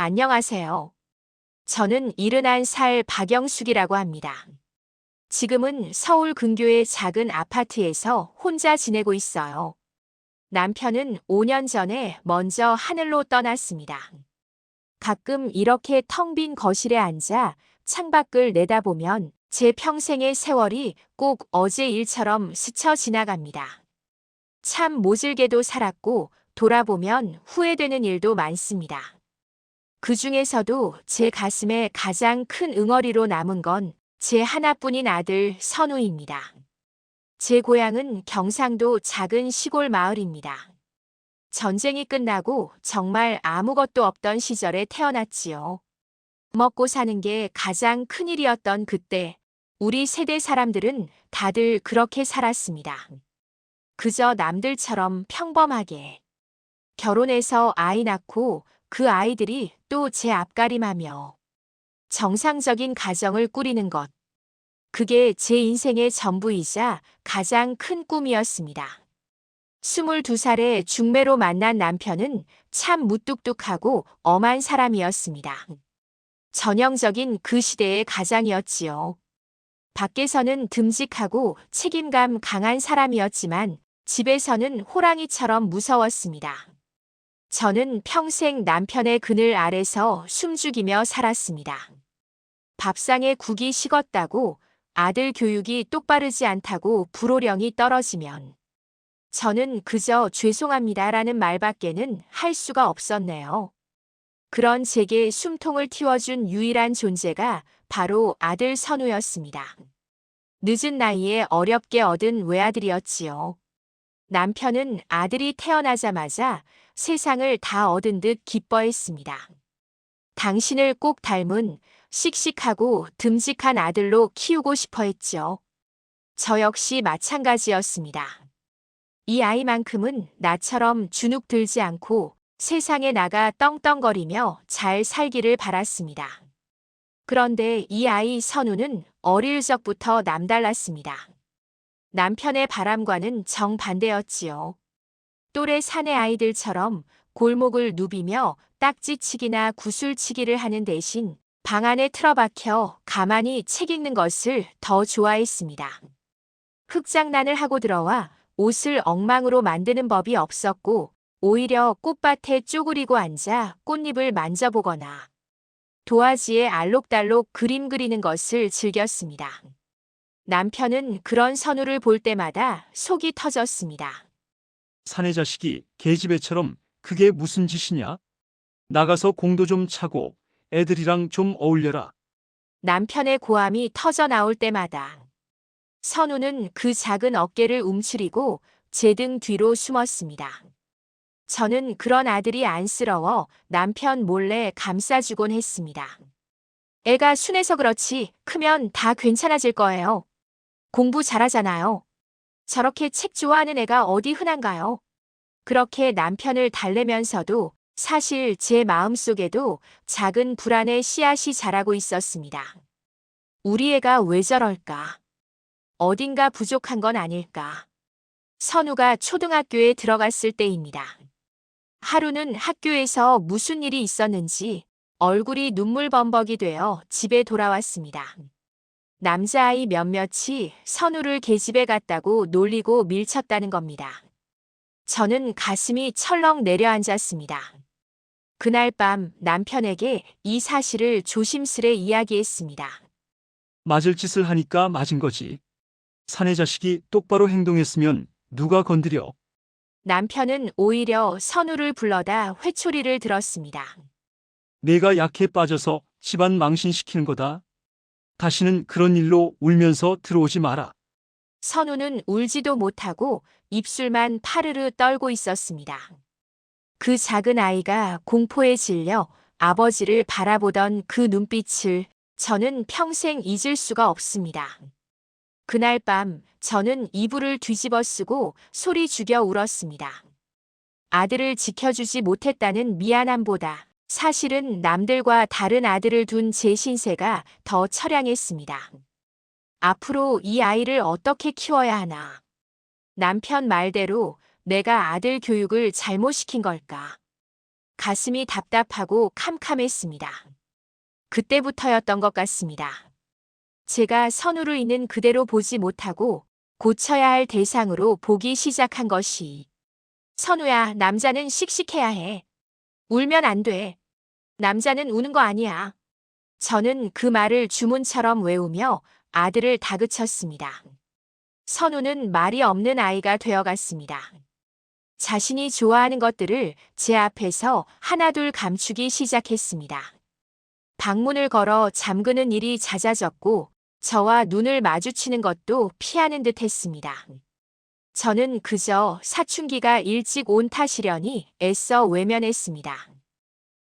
안녕하세요. 저는 71살 박영숙이라고 합니다. 지금은 서울 근교의 작은 아파트에서 혼자 지내고 있어요. 남편은 5년 전에 먼저 하늘로 떠났습니다. 가끔 이렇게 텅 빈 거실에 앉아 창밖을 내다보면 제 평생의 세월이 꼭 어제 일처럼 스쳐 지나갑니다. 참 모질게도 살았고 돌아보면 후회되는 일도 많습니다. 그 중에서도 제 가슴에 가장 큰 응어리로 남은 건 제 하나뿐인 아들 선우입니다. 제 고향은 경상도 작은 시골 마을입니다. 전쟁이 끝나고 정말 아무것도 없던 시절에 태어났지요. 먹고 사는 게 가장 큰 일이었던 그때, 우리 세대 사람들은 다들 그렇게 살았습니다. 그저 남들처럼 평범하게. 결혼해서 아이 낳고 그 아이들이 또 제 앞가림하며 정상적인 가정을 꾸리는 것. 그게 제 인생의 전부이자 가장 큰 꿈이었습니다. 22살에 중매로 만난 남편은 참 무뚝뚝하고 엄한 사람이었습니다. 전형적인 그 시대의 가장이었지요. 밖에서는 듬직하고 책임감 강한 사람이었지만 집에서는 호랑이처럼 무서웠습니다. 저는 평생 남편의 그늘 아래서 숨죽이며 살았습니다. 밥상에 국이 식었다고, 아들 교육이 똑바르지 않다고 불호령이 떨어지면 저는 그저 죄송합니다라는 말밖에는 할 수가 없었네요. 그런 제게 숨통을 틔워준 유일한 존재가 바로 아들 선우였습니다. 늦은 나이에 어렵게 얻은 외아들이었지요. 남편은 아들이 태어나자마자 세상을 다 얻은 듯 기뻐했습니다. 당신을 꼭 닮은 씩씩하고 듬직한 아들로 키우고 싶어 했죠. 저 역시 마찬가지였습니다. 이 아이만큼은 나처럼 주눅 들지 않고 세상에 나가 떵떵거리며 잘 살기를 바랐습니다. 그런데 이 아이 선우는 어릴 적부터 남달랐습니다. 남편의 바람과는 정반대였지요. 또래 사내 아이들처럼 골목을 누비며 딱지치기나 구슬치기를 하는 대신 방 안에 틀어박혀 가만히 책 읽는 것을 더 좋아했습니다. 흙장난을 하고 들어와 옷을 엉망으로 만드는 법이 없었고 오히려 꽃밭에 쪼그리고 앉아 꽃잎을 만져보거나 도화지에 알록달록 그림 그리는 것을 즐겼습니다. 남편은 그런 선우를 볼 때마다 속이 터졌습니다. 사내 자식이 계집애처럼 그게 무슨 짓이냐? 나가서 공도 좀 차고 애들이랑 좀 어울려라. 남편의 고함이 터져 나올 때마다 선우는 그 작은 어깨를 움츠리고 제 등 뒤로 숨었습니다. 저는 그런 아들이 안쓰러워 남편 몰래 감싸주곤 했습니다. 애가 순해서 그렇지 크면 다 괜찮아질 거예요. 공부 잘하잖아요. 저렇게 책 좋아하는 애가 어디 흔한가요? 그렇게 남편을 달래면서도 사실 제 마음속에도 작은 불안의 씨앗이 자라고 있었습니다. 우리 애가 왜 저럴까? 어딘가 부족한 건 아닐까? 선우가 초등학교에 들어갔을 때입니다. 하루는 학교에서 무슨 일이 있었는지 얼굴이 눈물범벅이 되어 집에 돌아왔습니다. 남자아이 몇몇이 선우를 계집에 갔다고 놀리고 밀쳤다는 겁니다. 저는 가슴이 철렁 내려앉았습니다. 그날 밤 남편에게 이 사실을 조심스레 이야기했습니다. 맞을 짓을 하니까 맞은 거지. 사내 자식이 똑바로 행동했으면 누가 건드려. 남편은 오히려 선우를 불러다 회초리를 들었습니다. 내가 약해 빠져서 집안 망신시키는 거다. 다시는 그런 일로 울면서 들어오지 마라. 선우는 울지도 못하고 입술만 파르르 떨고 있었습니다. 그 작은 아이가 공포에 질려 아버지를 바라보던 그 눈빛을 저는 평생 잊을 수가 없습니다. 그날 밤 저는 이불을 뒤집어 쓰고 소리 죽여 울었습니다. 아들을 지켜주지 못했다는 미안함보다 사실은 남들과 다른 아들을 둔 제 신세가 더 처량했습니다. 앞으로 이 아이를 어떻게 키워야 하나? 남편 말대로 내가 아들 교육을 잘못 시킨 걸까? 가슴이 답답하고 캄캄했습니다. 그때부터였던 것 같습니다. 제가 선우를 있는 그대로 보지 못하고 고쳐야 할 대상으로 보기 시작한 것이. 선우야, 남자는 씩씩해야 해. 울면 안 돼. 남자는 우는 거 아니야. 저는 그 말을 주문처럼 외우며 아들을 다그쳤습니다. 선우는 말이 없는 아이가 되어갔습니다. 자신이 좋아하는 것들을 제 앞에서 하나둘 감추기 시작했습니다. 방문을 걸어 잠그는 일이 잦아졌고 저와 눈을 마주치는 것도 피하는 듯 했습니다. 저는 그저 사춘기가 일찍 온 탓이려니 애써 외면했습니다.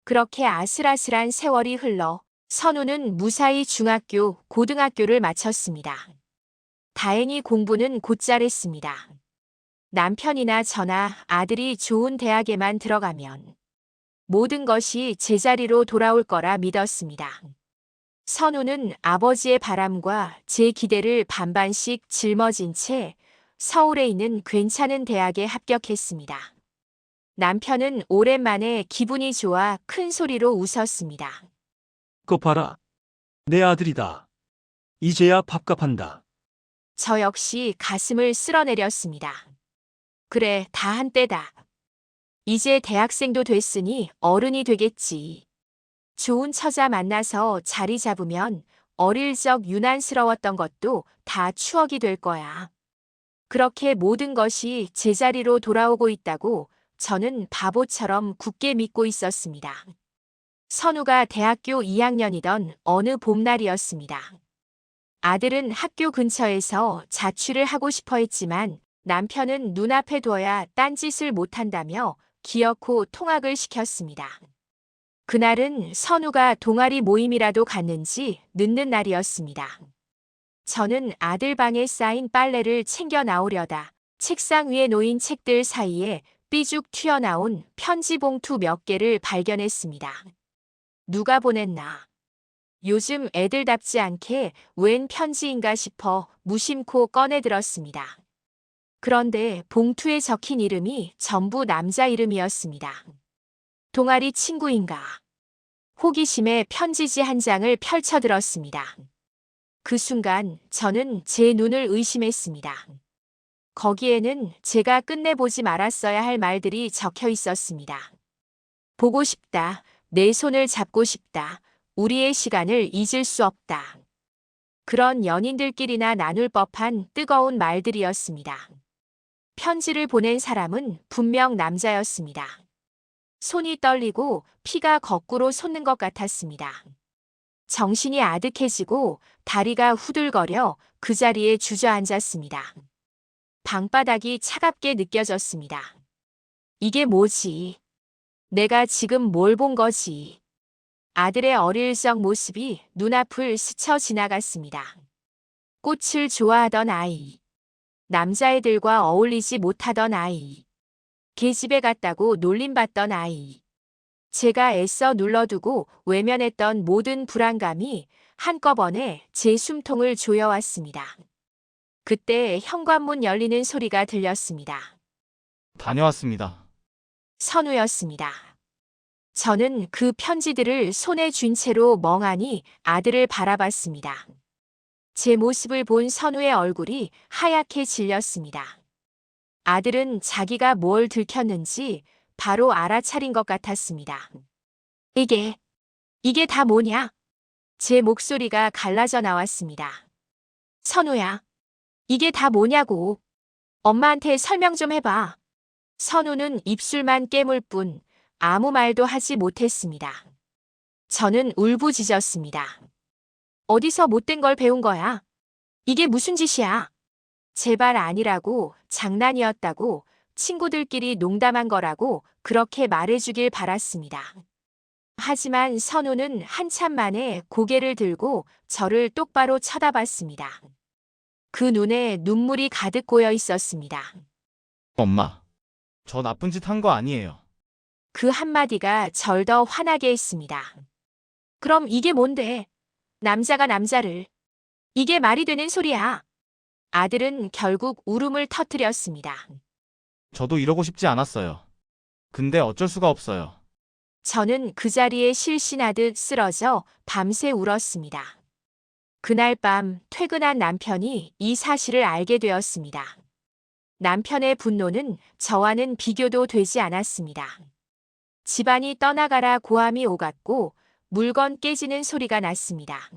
그렇게 아슬아슬한 세월이 흘러 선우는 무사히 중학교, 고등학교를 마쳤습니다. 다행히 공부는 곧잘했습니다. 남편이나 저나 아들이 좋은 대학에만 들어가면 모든 것이 제자리로 돌아올 거라 믿었습니다. 선우는 아버지의 바람과 제 기대를 반반씩 짊어진 채 서울에 있는 괜찮은 대학에 합격했습니다. 남편은 오랜만에 기분이 좋아 큰 소리로 웃었습니다. 그거 봐라. 내 아들이다. 이제야 밥값한다. 저 역시 가슴을 쓸어내렸습니다. 그래, 다 한때다. 이제 대학생도 됐으니 어른이 되겠지. 좋은 처자 만나서 자리 잡으면 어릴 적 유난스러웠던 것도 다 추억이 될 거야. 그렇게 모든 것이 제자리로 돌아오고 있다고 저는 바보처럼 굳게 믿고 있었습니다. 선우가 대학교 2학년이던 어느 봄날이었습니다. 아들은 학교 근처에서 자취를 하고 싶어 했지만 남편은 눈앞에 둬야 딴짓을 못한다며 기어코 통학을 시켰습니다. 그날은 선우가 동아리 모임이라도 갔는지 늦는 날이었습니다. 저는 아들 방에 쌓인 빨래를 챙겨 나오려다 책상 위에 놓인 책들 사이에 삐죽 튀어나온 편지 봉투 몇 개를 발견했습니다. 누가 보냈나? 요즘 애들답지 않게 웬 편지인가 싶어 무심코 꺼내들었습니다. 그런데 봉투에 적힌 이름이 전부 남자 이름이었습니다. 동아리 친구인가? 호기심에 편지지 한 장을 펼쳐들었습니다. 그 순간 저는 제 눈을 의심했습니다. 거기에는 제가 끝내보지 말았어야 할 말들이 적혀 있었습니다. 보고 싶다. 내 손을 잡고 싶다. 우리의 시간을 잊을 수 없다. 그런 연인들끼리나 나눌 법한 뜨거운 말들이었습니다. 편지를 보낸 사람은 분명 남자였습니다. 손이 떨리고 피가 거꾸로 솟는 것 같았습니다. 정신이 아득해지고 다리가 후들거려 그 자리에 주저앉았습니다. 방바닥이 차갑게 느껴졌습니다. 이게 뭐지? 내가 지금 뭘 본 거지? 아들의 어릴 적 모습이 눈앞을 스쳐 지나갔습니다. 꽃을 좋아하던 아이. 남자애들과 어울리지 못하던 아이. 계집애 같다고 놀림받던 아이. 제가 애써 눌러두고 외면했던 모든 불안감이 한꺼번에 제 숨통을 조여왔습니다. 그때 현관문 열리는 소리가 들렸습니다. 다녀왔습니다. 선우였습니다. 저는 그 편지들을 손에 쥔 채로 멍하니 아들을 바라봤습니다. 제 모습을 본 선우의 얼굴이 하얗게 질렸습니다. 아들은 자기가 뭘 들켰는지 바로 알아차린 것 같았습니다. 이게 다 뭐냐? 제 목소리가 갈라져 나왔습니다. 선우야, 이게 다 뭐냐고. 엄마한테 설명 좀 해봐. 선우는 입술만 깨물 뿐 아무 말도 하지 못했습니다. 저는 울부짖었습니다. 어디서 못된 걸 배운 거야? 이게 무슨 짓이야? 제발 아니라고, 장난이었다고, 친구들끼리 농담한 거라고 그렇게 말해주길 바랐습니다. 하지만 선우는 한참 만에 고개를 들고 저를 똑바로 쳐다봤습니다. 그 눈에 눈물이 가득 고여 있었습니다. 엄마, 저 나쁜 짓 한 거 아니에요. 그 한마디가 절 더 화나게 했습니다. 그럼 이게 뭔데? 남자가 남자를. 이게 말이 되는 소리야. 아들은 결국 울음을 터뜨렸습니다. 저도 이러고 싶지 않았어요. 근데 어쩔 수가 없어요. 저는 그 자리에 실신하듯 쓰러져 밤새 울었습니다. 그날 밤 퇴근한 남편이 이 사실을 알게 되었습니다. 남편의 분노는 저와는 비교도 되지 않았습니다. 집안이 떠나가라 고함이 오갔고 물건 깨지는 소리가 났습니다.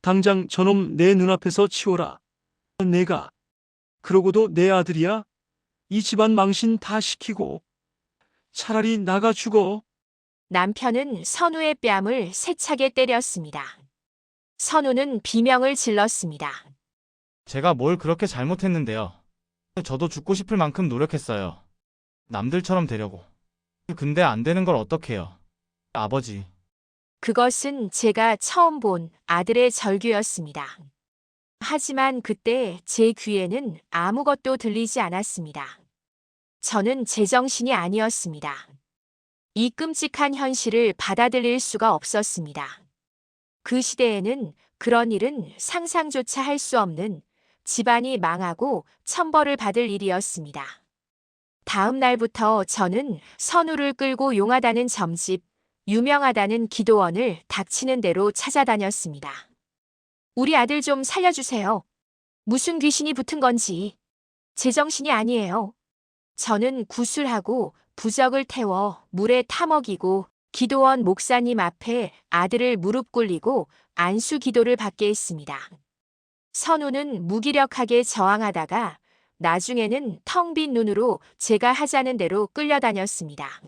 당장 저놈 내 눈앞에서 치워라. 내가. 그러고도 내 아들이야? 이 집안 망신 다 시키고. 차라리 나가 죽어. 남편은 선우의 뺨을 세차게 때렸습니다. 선우는 비명을 질렀습니다. 제가 뭘 그렇게 잘못했는데요. 저도 죽고 싶을 만큼 노력했어요. 남들처럼 되려고. 근데 안 되는 걸 어떡해요. 아버지. 그것은 제가 처음 본 아들의 절규였습니다. 하지만 그때 제 귀에는 아무것도 들리지 않았습니다. 저는 제정신이 아니었습니다. 이 끔찍한 현실을 받아들일 수가 없었습니다. 그 시대에는 그런 일은 상상조차 할 수 없는 집안이 망하고 천벌을 받을 일이었습니다. 다음 날부터 저는 선우를 끌고 용하다는 점집, 유명하다는 기도원을 닥치는 대로 찾아다녔습니다. 우리 아들 좀 살려주세요. 무슨 귀신이 붙은 건지. 제정신이 아니에요. 저는 구슬하고 부적을 태워 물에 타먹이고 기도원 목사님 앞에 아들을 무릎 꿇리고 안수 기도를 받게 했습니다. 선우는 무기력하게 저항하다가 나중에는 텅 빈 눈으로 제가 하자는 대로 끌려다녔습니다.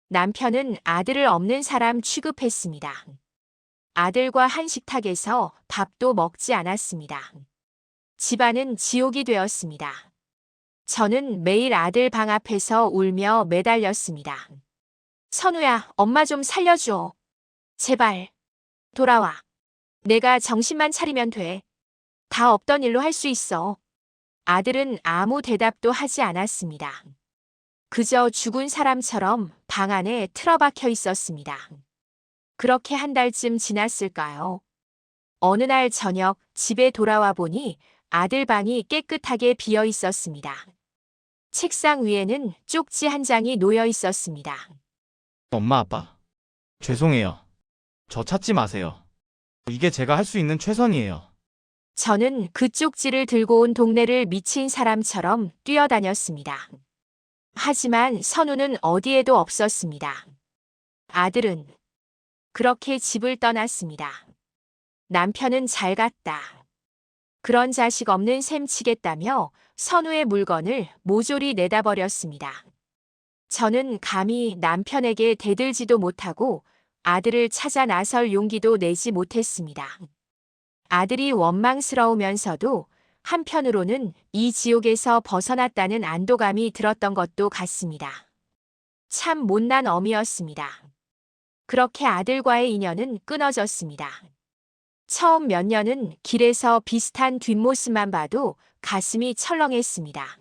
남편은 아들을 없는 사람 취급했습니다. 아들과 한식탁에서 밥도 먹지 않았습니다. 집안은 지옥이 되었습니다. 저는 매일 아들 방 앞에서 울며 매달렸습니다. 선우야, 엄마 좀 살려줘. 제발. 돌아와. 내가 정신만 차리면 돼. 다 없던 일로 할 수 있어. 아들은 아무 대답도 하지 않았습니다. 그저 죽은 사람처럼 방 안에 틀어박혀 있었습니다. 그렇게 한 달쯤 지났을까요? 어느 날 저녁 집에 돌아와 보니 아들 방이 깨끗하게 비어 있었습니다. 책상 위에는 쪽지 한 장이 놓여 있었습니다. 엄마, 아빠. 죄송해요. 저 찾지 마세요. 이게 제가 할 수 있는 최선이에요. 저는 그 쪽지를 들고 온 동네를 미친 사람처럼 뛰어다녔습니다. 하지만 선우는 어디에도 없었습니다. 아들은 그렇게 집을 떠났습니다. 남편은 잘 갔다. 그런 자식 없는 셈 치겠다며 선우의 물건을 모조리 내다버렸습니다. 저는 감히 남편에게 대들지도 못하고 아들을 찾아 나설 용기도 내지 못했습니다. 아들이 원망스러우면서도 한편으로는 이 지옥에서 벗어났다는 안도감이 들었던 것도 같습니다. 참 못난 어미였습니다. 그렇게 아들과의 인연은 끊어졌습니다. 처음 몇 년은 길에서 비슷한 뒷모습만 봐도 가슴이 철렁했습니다.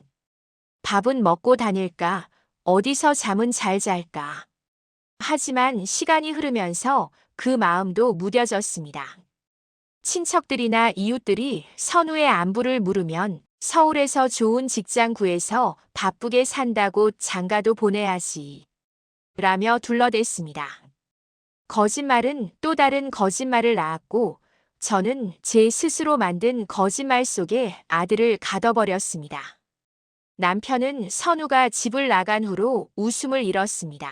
밥은 먹고 다닐까? 어디서 잠은 잘 잘까? 하지만 시간이 흐르면서 그 마음도 무뎌졌습니다. 친척들이나 이웃들이 선우의 안부를 물으면 서울에서 좋은 직장 구해서 바쁘게 산다고 장가도 보내야지. 라며 둘러댔습니다. 거짓말은 또 다른 거짓말을 낳았고 저는 제 스스로 만든 거짓말 속에 아들을 가둬버렸습니다. 남편은 선우가 집을 나간 후로 웃음을 잃었습니다.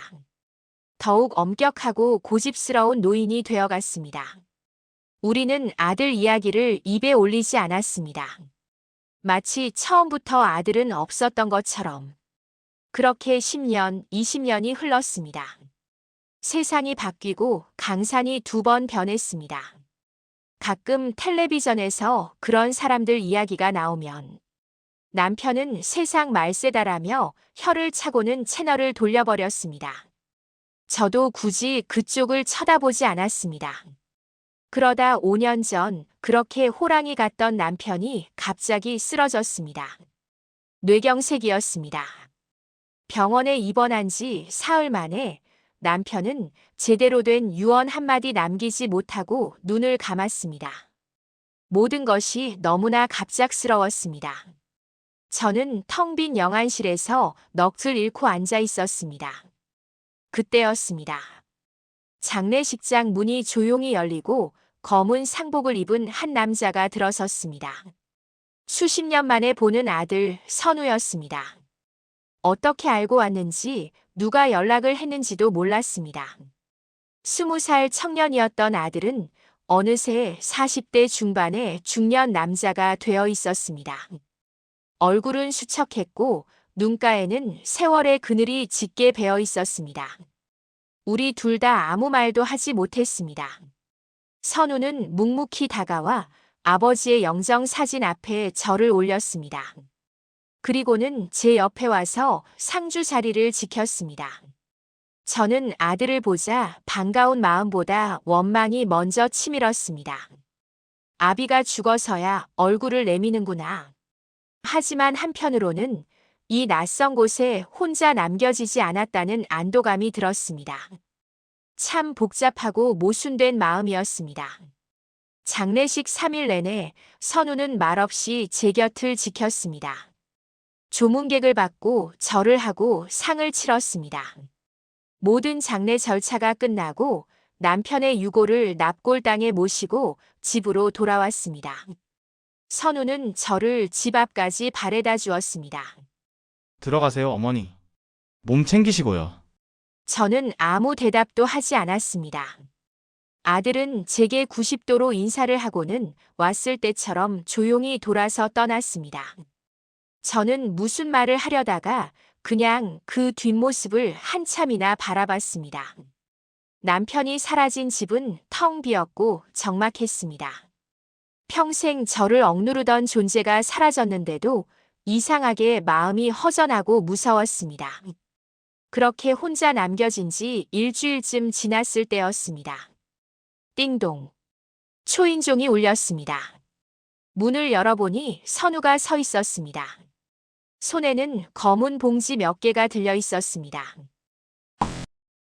더욱 엄격하고 고집스러운 노인이 되어갔습니다. 우리는 아들 이야기를 입에 올리지 않았습니다. 마치 처음부터 아들은 없었던 것처럼. 그렇게 10년, 20년이 흘렀습니다. 세상이 바뀌고 강산이 2번 변했습니다. 가끔 텔레비전에서 그런 사람들 이야기가 나오면 남편은 세상 말세다라며 혀를 차고는 채널을 돌려버렸습니다. 저도 굳이 그쪽을 쳐다보지 않았습니다. 그러다 5년 전 그렇게 호랑이 같던 남편이 갑자기 쓰러졌습니다. 뇌경색이었습니다. 병원에 입원한 지 사흘 만에 남편은 제대로 된 유언 한마디 남기지 못하고 눈을 감았습니다. 모든 것이 너무나 갑작스러웠습니다. 저는 텅 빈 영안실에서 넋을 잃고 앉아 있었습니다. 그때였습니다. 장례식장 문이 조용히 열리고 검은 상복을 입은 한 남자가 들어섰습니다. 수십 년 만에 보는 아들 선우였습니다. 어떻게 알고 왔는지 누가 연락을 했는지도 몰랐습니다. 20살 청년이었던 아들은 어느새 40대 중반의 중년 남자가 되어 있었습니다. 얼굴은 수척했고 눈가에는 세월의 그늘이 짙게 배어 있었습니다. 우리 둘 다 아무 말도 하지 못했습니다. 선우는 묵묵히 다가와 아버지의 영정 사진 앞에 절을 올렸습니다. 그리고는 제 옆에 와서 상주 자리를 지켰습니다. 저는 아들을 보자 반가운 마음보다 원망이 먼저 치밀었습니다. 아비가 죽어서야 얼굴을 내미는구나. 하지만 한편으로는 이 낯선 곳에 혼자 남겨지지 않았다는 안도감이 들었습니다. 참 복잡하고 모순된 마음이었습니다. 장례식 3일 내내 선우는 말없이 제 곁을 지켰습니다. 조문객을 받고 절을 하고 상을 치렀습니다. 모든 장례 절차가 끝나고 남편의 유고를 납골당에 모시고 집으로 돌아왔습니다. 선우는 저를 집 앞까지 바래다 주었습니다. 들어가세요, 어머니. 몸 챙기시고요. 저는 아무 대답도 하지 않았습니다. 아들은 제게 90도로 인사를 하고는 왔을 때처럼 조용히 돌아서 떠났습니다. 저는 무슨 말을 하려다가 그냥 그 뒷모습을 한참이나 바라봤습니다. 남편이 사라진 집은 텅 비었고 적막했습니다. 평생 저를 억누르던 존재가 사라졌는데도 이상하게 마음이 허전하고 무서웠습니다. 그렇게 혼자 남겨진 지 일주일쯤 지났을 때였습니다. 띵동. 초인종이 울렸습니다. 문을 열어보니 선우가 서 있었습니다. 손에는 검은 봉지 몇 개가 들려 있었습니다.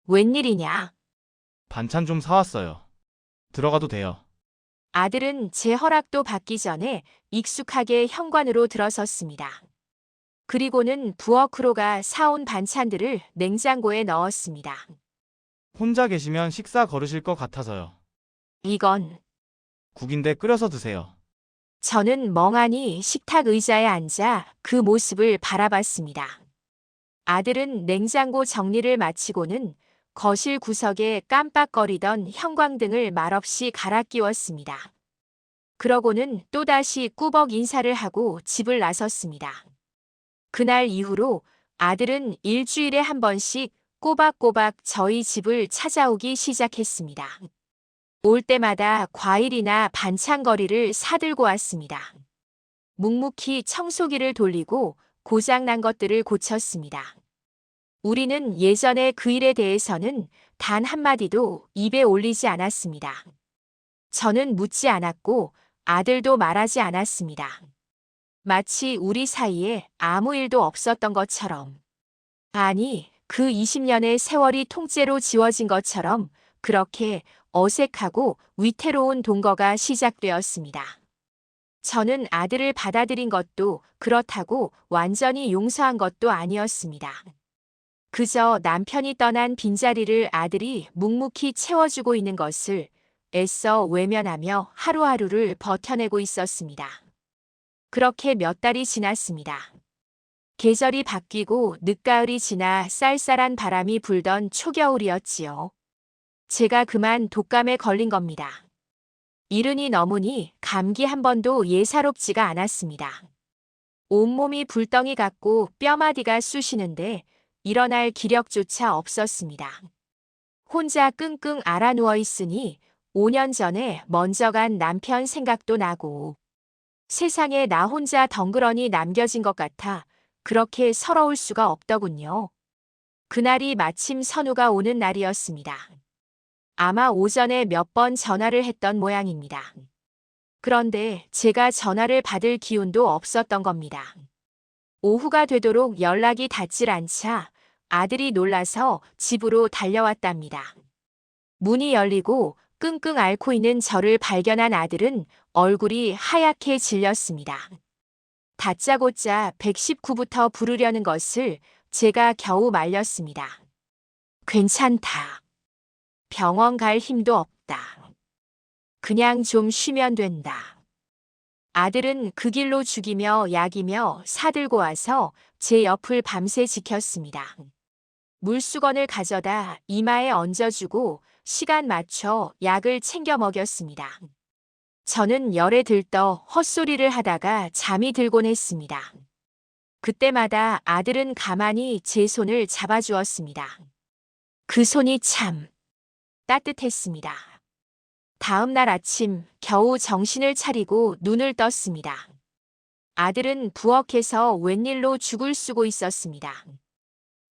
웬일이냐? 반찬 좀 사왔어요. 들어가도 돼요. 아들은 제 허락도 받기 전에 익숙하게 현관으로 들어섰습니다. 그리고는 부엌으로가 사온 반찬들을 냉장고에 넣었습니다. 혼자 계시면 식사 거르실 것 같아서요. 이건 국인데 끓여서 드세요. 저는 멍하니 식탁 의자에 앉아 그 모습을 바라봤습니다. 아들은 냉장고 정리를 마치고는 거실 구석에 깜빡거리던 형광등을 말없이 갈아 끼웠습니다. 그러고는 또다시 꾸벅 인사를 하고 집을 나섰습니다. 그날 이후로 아들은 일주일에 한 번씩 꼬박꼬박 저희 집을 찾아오기 시작했습니다. 올 때마다 과일이나 반찬거리를 사들고 왔습니다. 묵묵히 청소기를 돌리고 고장난 것들을 고쳤습니다. 우리는 예전에 그 일에 대해서는 단 한마디도 입에 올리지 않았습니다. 저는 묻지 않았고 아들도 말하지 않았습니다. 마치 우리 사이에 아무 일도 없었던 것처럼. 아니, 그 20년의 세월이 통째로 지워진 것처럼 그렇게 어색하고 위태로운 동거가 시작되었습니다. 저는 아들을 받아들인 것도 그렇다고 완전히 용서한 것도 아니었습니다. 그저 남편이 떠난 빈자리를 아들이 묵묵히 채워주고 있는 것을 애써 외면하며 하루하루를 버텨내고 있었습니다. 그렇게 몇 달이 지났습니다. 계절이 바뀌고 늦가을이 지나 쌀쌀한 바람이 불던 초겨울이었지요. 제가 그만 독감에 걸린 겁니다. 이른이 넘으니 감기 한 번도 예사롭지가 않았습니다. 온몸이 불덩이 같고 뼈마디가 쑤시는데 일어날 기력조차 없었습니다. 혼자 끙끙 앓아 누워 있으니 5년 전에 먼저 간 남편 생각도 나고 세상에 나 혼자 덩그러니 남겨진 것 같아 그렇게 서러울 수가 없더군요. 그날이 마침 선우가 오는 날이었습니다. 아마 오전에 몇 번 전화를 했던 모양입니다. 그런데 제가 전화를 받을 기운도 없었던 겁니다. 오후가 되도록 연락이 닿질 않자 아들이 놀라서 집으로 달려왔답니다. 문이 열리고 끙끙 앓고 있는 저를 발견한 아들은 얼굴이 하얗게 질렸습니다. 다짜고짜 119부터 부르려는 것을 제가 겨우 말렸습니다. 괜찮다. 병원 갈 힘도 없다. 그냥 좀 쉬면 된다. 아들은 그 길로 죽이며 약이며 사들고 와서 제 옆을 밤새 지켰습니다. 물수건을 가져다 이마에 얹어주고 시간 맞춰 약을 챙겨 먹였습니다. 저는 열에 들떠 헛소리를 하다가 잠이 들곤 했습니다. 그때마다 아들은 가만히 제 손을 잡아주었습니다. 그 손이 참 따뜻했습니다. 다음 날 아침 겨우 정신을 차리고 눈을 떴습니다. 아들은 부엌에서 웬일로 죽을 쓰고 있었습니다.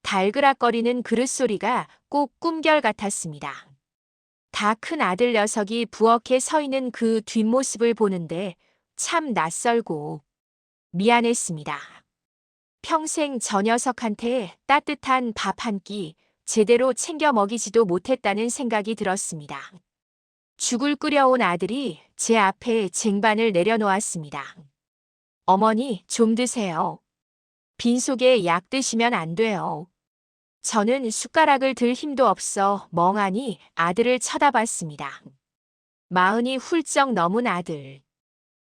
달그락거리는 그릇 소리가 꼭 꿈결 같았습니다. 다 큰 아들 녀석이 부엌에 서 있는 그 뒷모습을 보는데 참 낯설고 미안했습니다. 평생 저 녀석한테 따뜻한 밥 한 끼 제대로 챙겨 먹이지도 못했다는 생각이 들었습니다. 죽을 끓여온 아들이 제 앞에 쟁반을 내려놓았습니다. 어머니, 좀 드세요. 빈속에 약 드시면 안 돼요. 저는 숟가락을 들 힘도 없어 멍하니 아들을 쳐다봤습니다. 마흔이 훌쩍 넘은 아들.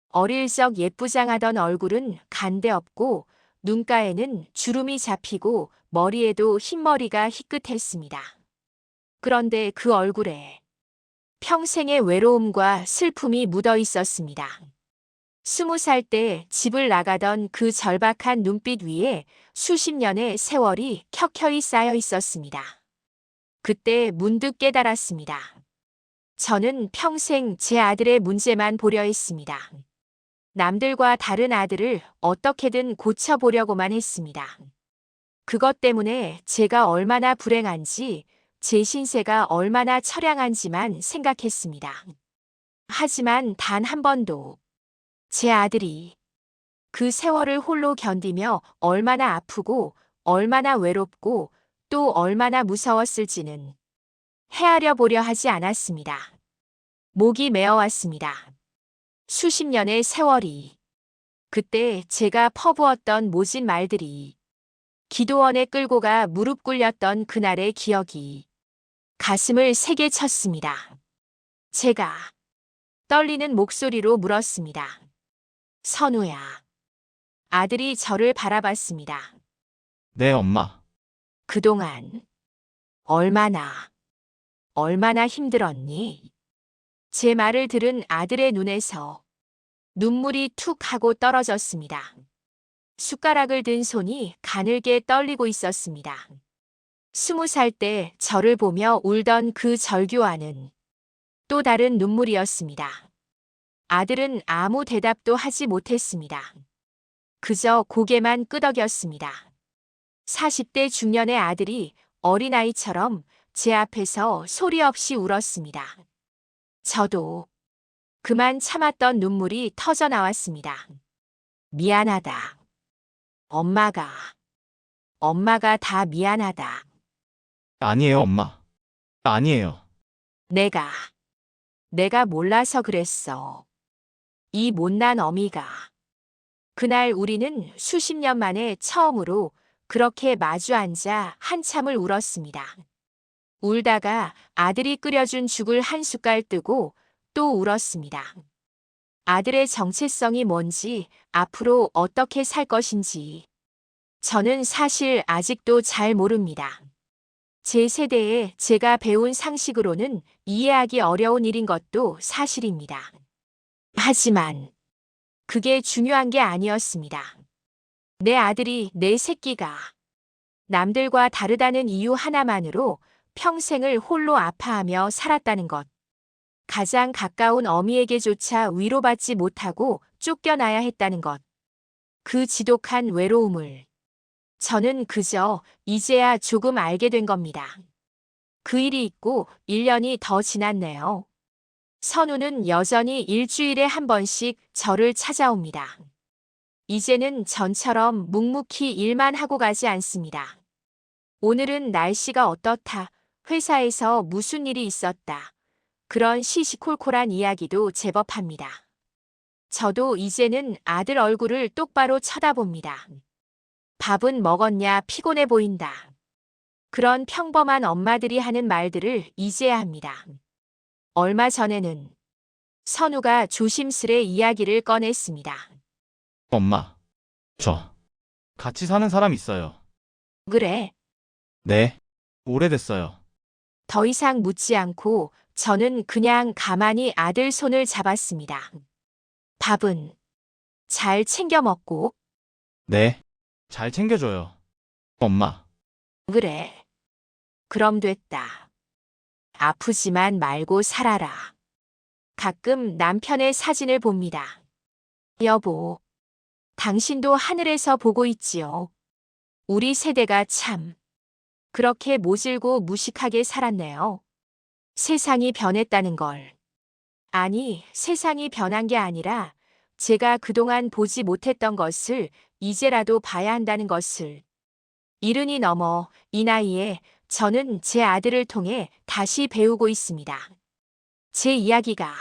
어릴 적 예쁘장하던 얼굴은 간데없고 눈가에는 주름이 잡히고 머리에도 흰머리가 희끗했습니다. 그런데 그 얼굴에 평생의 외로움과 슬픔이 묻어 있었습니다. 20살 때 집을 나가던 그 절박한 눈빛 위에 수십 년의 세월이 켜켜이 쌓여 있었습니다. 그때 문득 깨달았습니다. 저는 평생 제 아들의 문제만 보려 했습니다. 남들과 다른 아들을 어떻게든 고쳐보려고만 했습니다. 그것 때문에 제가 얼마나 불행한지, 제 신세가 얼마나 처량한지만 생각했습니다. 하지만 단 한 번도 제 아들이 그 세월을 홀로 견디며 얼마나 아프고 얼마나 외롭고 또 얼마나 무서웠을지는 헤아려 보려 하지 않았습니다. 목이 메어왔습니다. 수십 년의 세월이, 그때 제가 퍼부었던 모진 말들이, 기도원에 끌고 가 무릎 꿇렸던 그날의 기억이 가슴을 세게 쳤습니다. 제가 떨리는 목소리로 물었습니다. 선우야. 아들이 저를 바라봤습니다. 네, 엄마. 그동안 얼마나 힘들었니? 제 말을 들은 아들의 눈에서 눈물이 툭 하고 떨어졌습니다. 숟가락을 든 손이 가늘게 떨리고 있었습니다. 20살 때 저를 보며 울던 그 절규와는 또 다른 눈물이었습니다. 아들은 아무 대답도 하지 못했습니다. 그저 고개만 끄덕였습니다. 40대 중년의 아들이 어린아이처럼 제 앞에서 소리 없이 울었습니다. 저도 그만 참았던 눈물이 터져 나왔습니다. 미안하다. 엄마가 다 미안하다. 아니에요, 엄마. 아니에요. 내가 몰라서 그랬어. 이 못난 어미가. 그날 우리는 수십 년 만에 처음으로 그렇게 마주 앉아 한참을 울었습니다. 울다가 아들이 끓여준 죽을 한 숟갈 뜨고 또 울었습니다. 아들의 정체성이 뭔지, 앞으로 어떻게 살 것인지 저는 사실 아직도 잘 모릅니다. 제 세대에 제가 배운 상식으로는 이해하기 어려운 일인 것도 사실입니다. 하지만 그게 중요한 게 아니었습니다. 내 아들이, 내 새끼가 남들과 다르다는 이유 하나만으로 평생을 홀로 아파하며 살았다는 것. 가장 가까운 어미에게조차 위로받지 못하고 쫓겨나야 했다는 것. 그 지독한 외로움을 저는 그저 이제야 조금 알게 된 겁니다. 그 일이 있고 1년이 더 지났네요. 선우는 여전히 일주일에 한 번씩 저를 찾아옵니다. 이제는 전처럼 묵묵히 일만 하고 가지 않습니다. 오늘은 날씨가 어떻다, 회사에서 무슨 일이 있었다, 그런 시시콜콜한 이야기도 제법 합니다. 저도 이제는 아들 얼굴을 똑바로 쳐다봅니다. 밥은 먹었냐, 피곤해 보인다. 그런 평범한 엄마들이 하는 말들을 잊어야 합니다. 얼마 전에는 선우가 조심스레 이야기를 꺼냈습니다. 엄마, 저 같이 사는 사람 있어요. 그래, 네. 오래됐어요. 더 이상 묻지 않고 저는 그냥 가만히 아들 손을 잡았습니다. 밥은 잘 챙겨 먹고, 네. 잘 챙겨줘요. 엄마, 그래. 그럼 됐다. 아프지만 말고 살아라. 가끔 남편의 사진을 봅니다. 여보, 당신도 하늘에서 보고 있지요. 우리 세대가 참 그렇게 모질고 무식하게 살았네요. 세상이 변했다는 걸. 아니, 세상이 변한 게 아니라 제가 그동안 보지 못했던 것을 이제라도 봐야 한다는 것을. 70이 넘어 이 나이에 저는 제 아들을 통해 다시 배우고 있습니다. 제 이야기가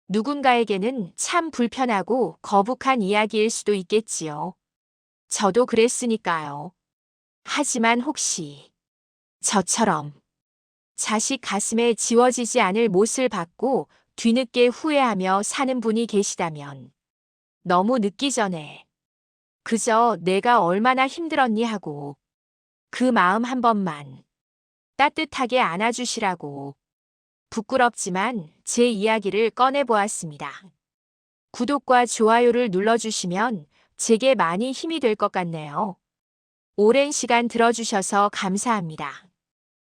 누군가에게는 참 불편하고 거북한 이야기일 수도 있겠지요. 저도 그랬으니까요. 하지만 혹시 저처럼 자식 가슴에 지워지지 않을 못을 받고 뒤늦게 후회하며 사는 분이 계시다면 너무 늦기 전에 그저 내가 얼마나 힘들었니 하고 그 마음 한 번만 따뜻하게 안아주시라고 부끄럽지만 제 이야기를 꺼내보았습니다. 구독과 좋아요를 눌러주시면 제게 많이 힘이 될 것 같네요. 오랜 시간 들어주셔서 감사합니다.